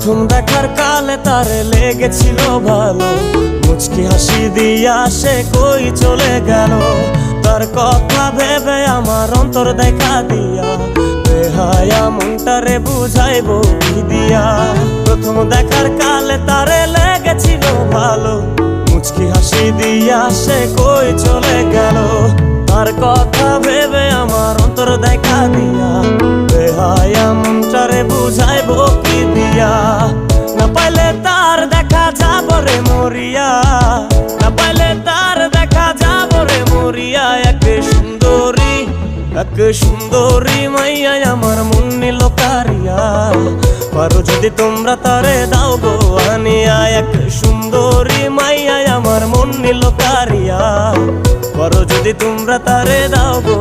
প্রথম দেখার কালে তারে লেগেছিল ভালো, মুচকি হাসি দিয়া সে কই চলে গেল। তার কথা ভেবে আমার অন্তর দেখা দিয়া বেহায়া মনটারে বুঝাইবো কি দিয়া। প্রথম দেখার কালে তারে লেগেছিল ভালো, মুচকি হাসি দিয়া সে কই চলে গেল। তার কথা ভেবে আমার অন্তর দেখা দিয়া বেহায়া মনটারে বুঝাইবো কি দিয়া। না পাইলে তার দেখা যাব রে মরিয়া, না পাইলে তার দেখা যাব রে মরিয়া। এক সুন্দরী মাইয়া আমার মন নিল কারিয়া, পারো যদি তোমরা তারে দাও গো আনিয়া। এক সুন্দরী মাইয়া আমার মন নিল কারিয়া, পারো যদি তোমরা তারে দাও গো।